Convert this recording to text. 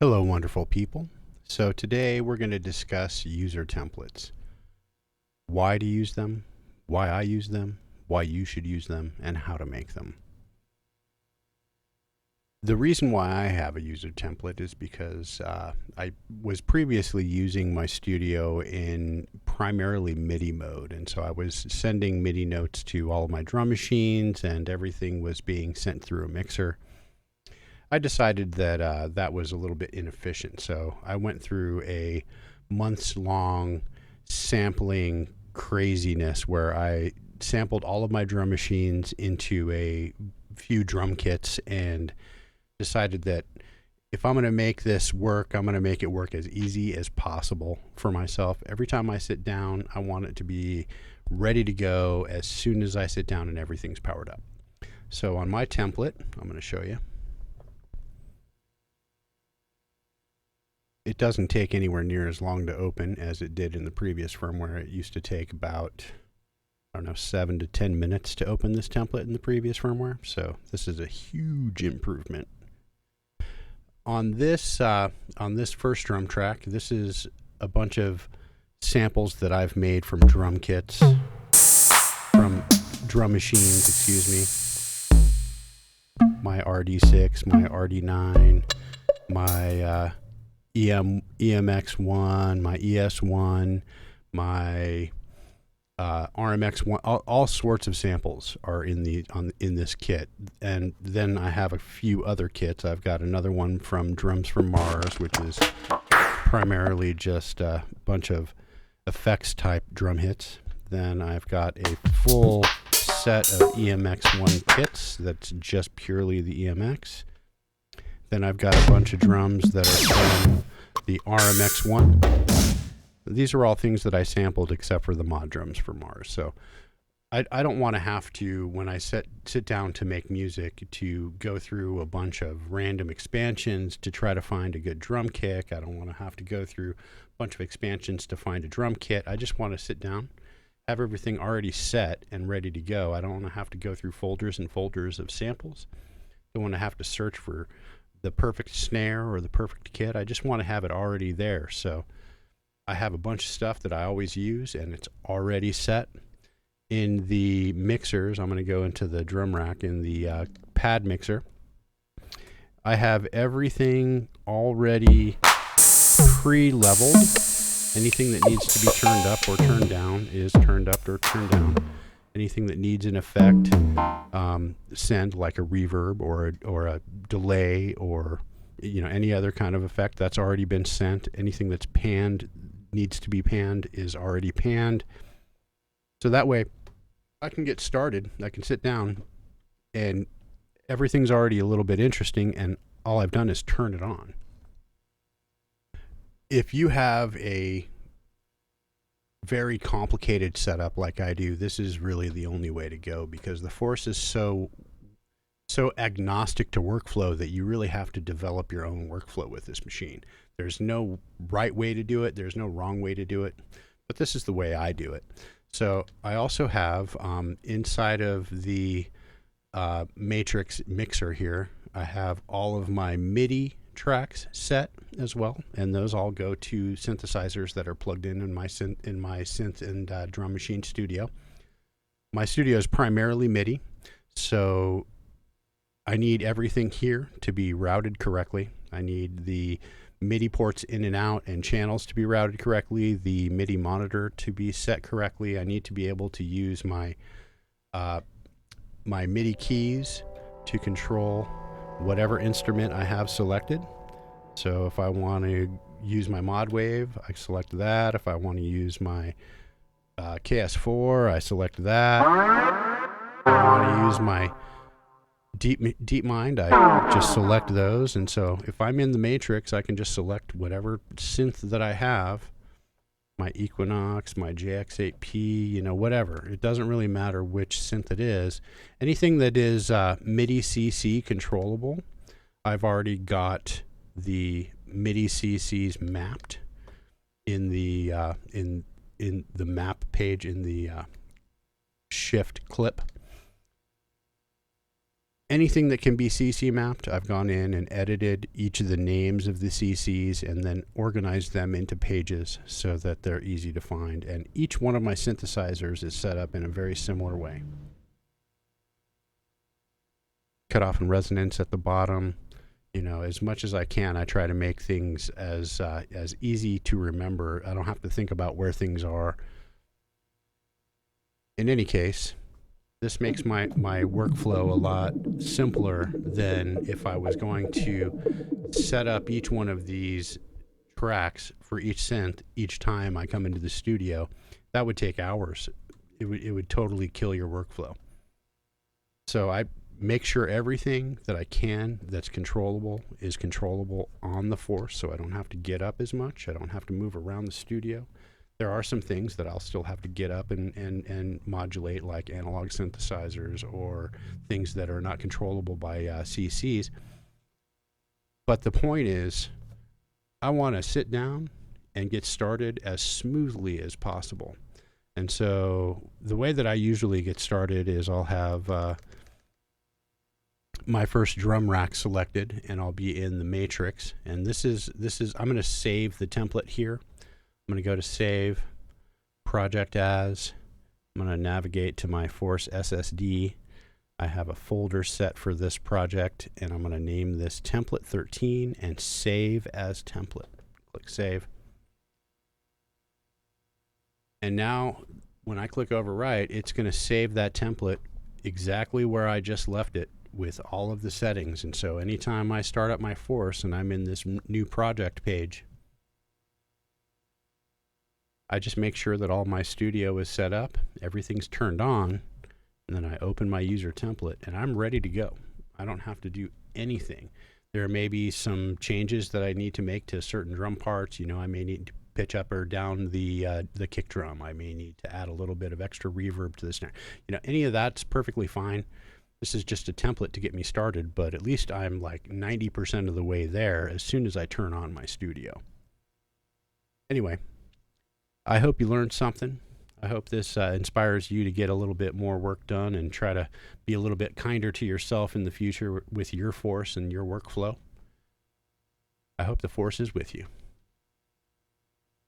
Hello, wonderful people. So today we're going to discuss user templates. Why to use them, why I use them, why you should use them, and how to make them. The reason why I have a user template is because I was previously using my studio in primarily MIDI mode. And so I was sending MIDI notes to all of my drum machines, and everything was being sent through a mixer. I decided that that was a little bit inefficient. So I went through a months long sampling craziness where I sampled all of my drum machines into a few drum kits and decided that if I'm going to make this work, I'm going to make it work as easy as possible for myself. Every time I sit down, I want it to be ready to go as soon as I sit down and everything's powered up. So on my template, I'm going to show you. It doesn't take anywhere near as long to open as it did in the previous firmware. It used to take about, 7 to 10 minutes to open this template in the previous firmware. So this is a huge improvement. On this first drum track, this is a bunch of samples that I've made from drum kits, from drum machines, my RD6, my RD9, my EMX1, my ES1, my RMX1, all sorts of samples are in this kit. And then I have a few other kits. I've got another one from Drums from Mars, which is primarily just a bunch of effects type drum hits. Then I've got a full set of EMX1 kits that's just purely the EMX. Then I've got a bunch of drums that are from the RMX1. These are all things that I sampled except for the mod drums for Mars. So I don't want to have to, when I sit down to make music, to go through a bunch of random expansions to try to find a good drum kick. I don't want to have to go through a bunch of expansions to find a drum kit. I just want to sit down, have everything already set and ready to go. I don't want to have to go through folders and folders of samples. I don't want to have to search for the perfect snare or the perfect kit. I just want to have it already there. So I have a bunch of stuff that I always use and it's already set. In the mixers, I'm going to go into the drum rack in the pad mixer. I have everything already pre-leveled. Anything that needs to be turned up or turned down is turned up or turned down. Anything that needs an effect, send like a reverb or a delay or any other kind of effect, that's already been sent. Anything that's panned, needs to be panned, is already panned. So that way I can get started. I can sit down and everything's already a little bit interesting and all I've done is turn it on. If you have a very complicated setup like I do, this is really the only way to go because the Force is so agnostic to workflow that you really have to develop your own workflow with this machine. There's no right way to do it. There's no wrong way to do it, but this is the way I do it. So I also have inside of the Matrix mixer here, I have all of my MIDI tracks set as well, and those all go to synthesizers that are plugged in my synth and drum machine studio. My studio is primarily MIDI, so I need everything here to be routed correctly. I need the MIDI ports in and out and channels to be routed correctly, the MIDI monitor to be set correctly. I need to be able to use my my MIDI keys to control whatever instrument I have selected. So if I want to use my mod wave, I select that. If I want to use my KS4, I select that. If I want to use my Deep Mind, I just select those. And so if I'm in the Matrix, I can just select whatever synth that I have, my Equinox, my JX8P, whatever. It doesn't really matter which synth it is. Anything that is MIDI CC controllable, I've already got the MIDI CCs mapped in the in the map page in the shift clip. anything that can be CC mapped, I've gone in and edited each of the names of the CCs and then organized them into pages so that they're easy to find. And each one of my synthesizers is set up in a very similar way. Cutoff and resonance at the bottom. You know, as much as I can, I try to make things as easy to remember. I don't have to think about where things are. In any case, this makes my workflow a lot simpler than if I was going to set up each one of these tracks for each synth each time I come into the studio. That would take hours. It would totally kill your workflow. So I make sure everything that I can that's controllable is controllable on the Force, so I don't have to get up as much. I don't have to move around the studio. There are some things that I'll still have to get up and modulate, like analog synthesizers or things that are not controllable by CCs. But the point is, I want to sit down and get started as smoothly as possible. And so the way that I usually get started is I'll have my first drum rack selected, and I'll be in the matrix. And this is I'm going to save the template here. I'm going to go to Save, Project As. I'm going to navigate to my Force SSD. I have a folder set for this project, and I'm going to name this Template 13 and Save as Template. Click Save. And now, when I click Overwrite, it's going to save that template exactly where I just left it with all of the settings. And so anytime I start up my Force and I'm in this new project page, I just make sure that all my studio is set up, everything's turned on, and then I open my user template and I'm ready to go. I don't have to do anything. There may be some changes that I need to make to certain drum parts. You know, I may need to pitch up or down the kick drum. I may need to add a little bit of extra reverb to the snare. You know, any of that's perfectly fine. This is just a template to get me started, but at least I'm like 90% of the way there as soon as I turn on my studio. Anyway, I hope you learned something. I hope this inspires you to get a little bit more work done and try to be a little bit kinder to yourself in the future with your Force and your workflow. I hope the Force is with you.